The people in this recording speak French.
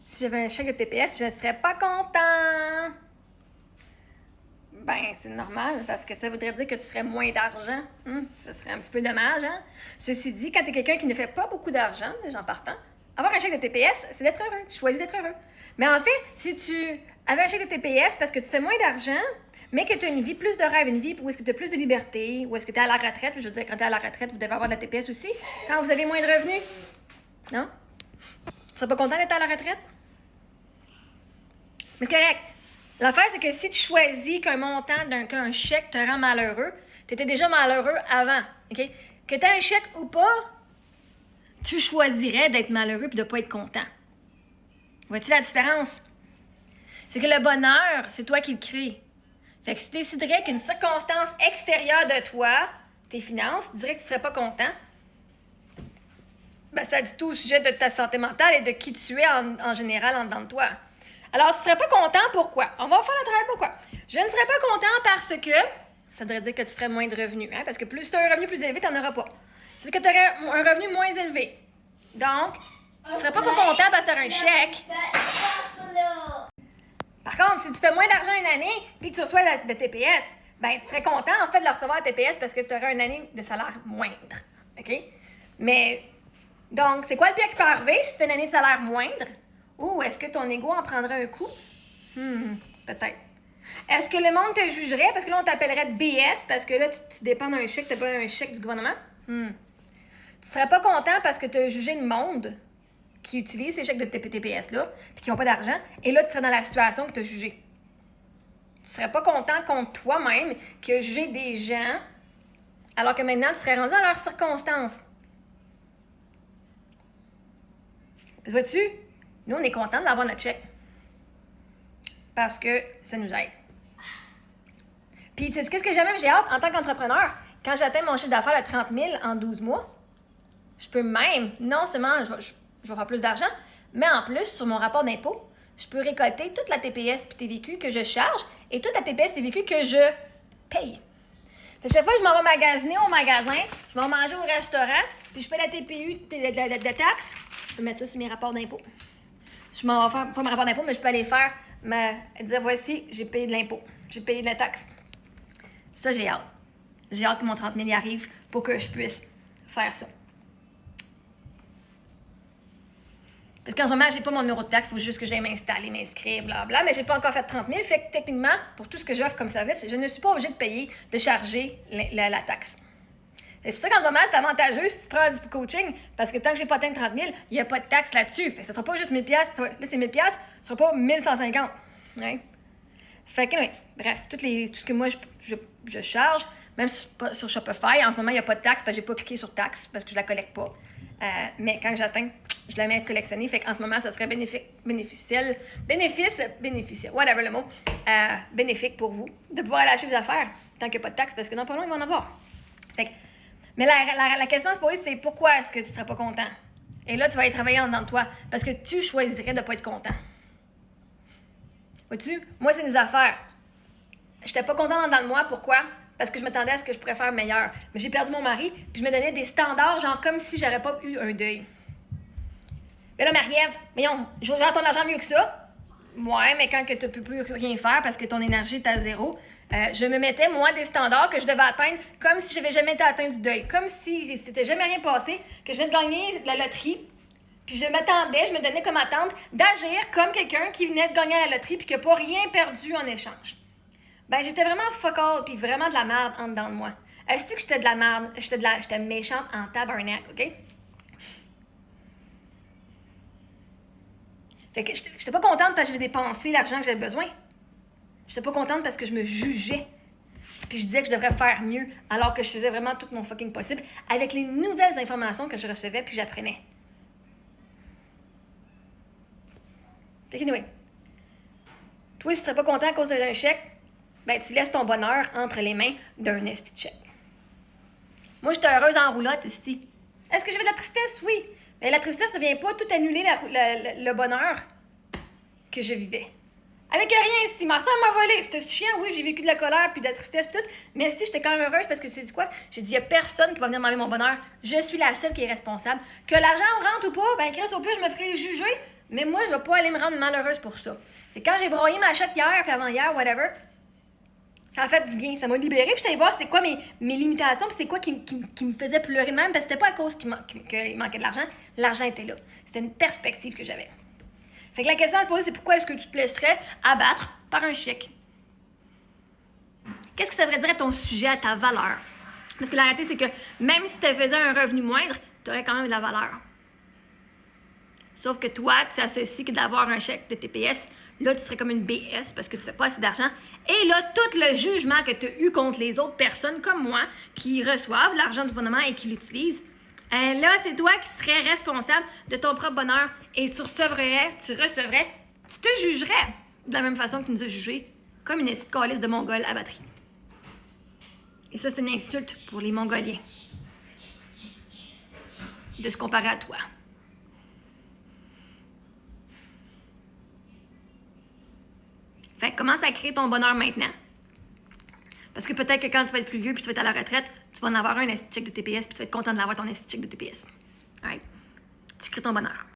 Si j'avais un chèque de TPS, je ne serais pas content. Ben, c'est normal, parce que ça voudrait dire que tu ferais moins d'argent. Ça serait un petit peu dommage, hein? Ceci dit, quand tu es quelqu'un qui ne fait pas beaucoup d'argent, déjà en partant, avoir un chèque de TPS, c'est d'être heureux. Tu choisis d'être heureux. Mais en fait, si tu avais un chèque de TPS parce que tu fais moins d'argent, mais que tu as une vie plus de rêve, une vie où est-ce que tu as plus de liberté, où est-ce que tu es à la retraite, je veux dire, quand tu es à la retraite, vous devez avoir de la TPS aussi, quand vous avez moins de revenus. Non? Tu serais pas content d'être à la retraite? Mais correct. L'affaire, c'est que si tu choisis qu'un montant qu'un chèque te rend malheureux, tu étais déjà malheureux avant. OK? Que tu aies un chèque ou pas, tu choisirais d'être malheureux et de ne pas être content. Vois-tu la différence? C'est que le bonheur, c'est toi qui le crée. Fait que si tu déciderais qu'une circonstance extérieure de toi, tes finances, dirait que tu ne serais pas content, ben ça dit tout au sujet de ta santé mentale et de qui tu es en général en dedans de toi. Alors, tu ne serais pas content, pourquoi? On va faire le travail pourquoi. Je ne serais pas content parce que ça voudrait dire que tu ferais moins de revenus. Hein? Parce que plus tu as un revenu plus élevé, tu n'en auras pas. C'est que tu aurais un revenu moins élevé. Donc, tu ne serais pas content parce que tu aurais un chèque. Par contre, si tu fais moins d'argent une année puis que tu reçois de TPS, ben tu serais content en fait de recevoir la TPS parce que tu aurais une année de salaire moindre. OK? Mais, donc, c'est quoi le pire qui peut arriver si tu fais une année de salaire moindre? Ou est-ce que ton ego en prendrait un coup? Peut-être. Est-ce que le monde te jugerait parce que là, on t'appellerait de BS parce que là, tu dépends d'un chèque, tu n'as pas un chèque du gouvernement? Tu serais pas content parce que tu as jugé le monde qui utilise ces chèques de TPS-là puis qui n'ont pas d'argent. Et là, tu serais dans la situation que tu as jugé. Tu serais pas content contre toi-même qui a jugé des gens alors que maintenant, tu serais rendu dans leurs circonstances. Vois-tu? Nous, on est content d'avoir notre chèque. Parce que ça nous aide. Puis, tu sais, qu'est-ce que j'ai hâte en tant qu'entrepreneur? Quand j'atteins mon chiffre d'affaires de 30 000 en 12 mois, je peux même, non seulement je vais faire plus d'argent, mais en plus, sur mon rapport d'impôt, je peux récolter toute la TPS et TVQ que je charge et toute la TPS et TVQ que je paye. Fait que chaque fois que je m'en vais magasiner au magasin, je vais manger au restaurant, puis je paye la TPU de taxes, je peux mettre ça sur mes rapports d'impôt. Je m'en vais faire, pas mon rapport d'impôt, mais je peux aller faire, dire voici, j'ai payé de l'impôt, j'ai payé de la taxe. Ça, j'ai hâte. J'ai hâte que mon 30 000 y arrive pour que je puisse faire ça. Parce qu'en ce moment, j'ai pas mon numéro de taxe, il faut juste que j'aille m'installer, m'inscrire, blablabla, mais j'ai pas encore fait 30 000, fait que techniquement, pour tout ce que j'offre comme service, je ne suis pas obligée de payer, de charger la taxe. C'est pour ça qu'en ce moment, c'est avantageux si tu prends du coaching, parce que tant que j'ai pas atteint 30 000, il n'y a pas de taxe là-dessus. Fait que ça sera pas juste 1000 $, là c'est 1000 $, ce sera pas 1150. Ouais. Fait que, oui, bref, tout ce que moi je charge, même sur Shopify, en ce moment, il n'y a pas de taxe, parce que j'ai pas cliqué sur taxe, parce que je la collecte pas. Mais quand j'atteins, je la mets à collectionner. Fait qu'en ce moment, ça serait bénéficiel, whatever le mot, bénéfique pour vous, de pouvoir lâcher vos affaires, tant qu'il n'y a pas de taxe, parce que non, pas loin, ils vont en avoir. Fait que, mais la question à se poser, c'est pourquoi est-ce que tu ne serais pas content? Et là, tu vas aller travailler en dedans de toi, parce que tu choisirais de ne pas être content. Vois-tu? Moi, c'est des affaires. J'étais pas contente en dedans de moi, pourquoi? Parce que je m'attendais à ce que je pourrais faire meilleur. Mais j'ai perdu mon mari, puis je me donnais des standards, genre comme si j'aurais pas eu un deuil. Mais là, Marie-Ève, voyons, je voudrais ton argent mieux que ça. Ouais, mais quand tu ne peux plus rien faire parce que ton énergie est à zéro, je me mettais, moi, des standards que je devais atteindre comme si je n'avais jamais été atteint du deuil. Comme si c'était jamais rien passé, que je venais de gagner la loterie. Puis je m'attendais, je me donnais comme attente d'agir comme quelqu'un qui venait de gagner à la loterie puis qui n'a pas rien perdu en échange. Ben, j'étais vraiment fuck all puis vraiment de la merde en dedans de moi. Est-ce que j'étais de la merde? J'étais méchante en tabarnak, OK? Fait que j'étais pas contente parce que j'avais dépensé l'argent que j'avais besoin. J'étais pas contente parce que je me jugeais. Puis je disais que je devrais faire mieux alors que je faisais vraiment tout mon fucking possible avec les nouvelles informations que je recevais puis que j'apprenais. Fait que anyway, toi, si tu serais pas content à cause d'un chèque, ben tu laisses ton bonheur entre les mains d'un esti de chèque. Moi, j'étais heureuse en roulotte ici. Est-ce que j'avais de la tristesse? Oui. Mais la tristesse ne vient pas tout annuler le bonheur que je vivais. Avec rien ici. Ma soeur m'a volé. C'était chiant, oui, j'ai vécu de la colère puis de la tristesse et tout. Mais si j'étais quand même heureuse parce que c'est quoi? J'ai dit, il n'y a personne qui va venir m'enlever mon bonheur. Je suis la seule qui est responsable. Que l'argent rentre ou pas, ben Chris, au pire, je me ferai juger. Mais moi, je vais pas aller me rendre malheureuse pour ça. Fait que quand j'ai broyé ma chatte hier, puis avant-hier, whatever, ça a fait du bien, ça m'a libérée. Puis j'allais voir c'était quoi mes limitations, puis c'est quoi qui me faisait pleurer de même, parce que c'était pas à cause qu'il manquait de l'argent. L'argent était là. C'était une perspective que j'avais. Fait que la question à se poser, c'est pourquoi est-ce que tu te laisserais abattre par un chèque? Qu'est-ce que ça devrait dire à ton sujet, à ta valeur? Parce que la réalité, c'est que même si tu faisais un revenu moindre, tu aurais quand même de la valeur. Sauf que toi, tu associes que d'avoir un chèque de TPS, là, tu serais comme une BS parce que tu ne fais pas assez d'argent. Et là, tout le jugement que tu as eu contre les autres personnes comme moi qui reçoivent l'argent du gouvernement et qui l'utilisent, là, c'est toi qui serais responsable de ton propre bonheur et tu recevrais, tu te jugerais de la même façon que tu nous as jugés, comme une petite calice de Mongols à batterie. Et ça, c'est une insulte pour les Mongoliens de se comparer à toi. Fait que commence à créer ton bonheur maintenant. Parce que peut-être que quand tu vas être plus vieux puis tu vas être à la retraite, tu vas en avoir un esti check de TPS puis tu vas être content de l'avoir ton esti check de TPS. Alright? Tu crées ton bonheur.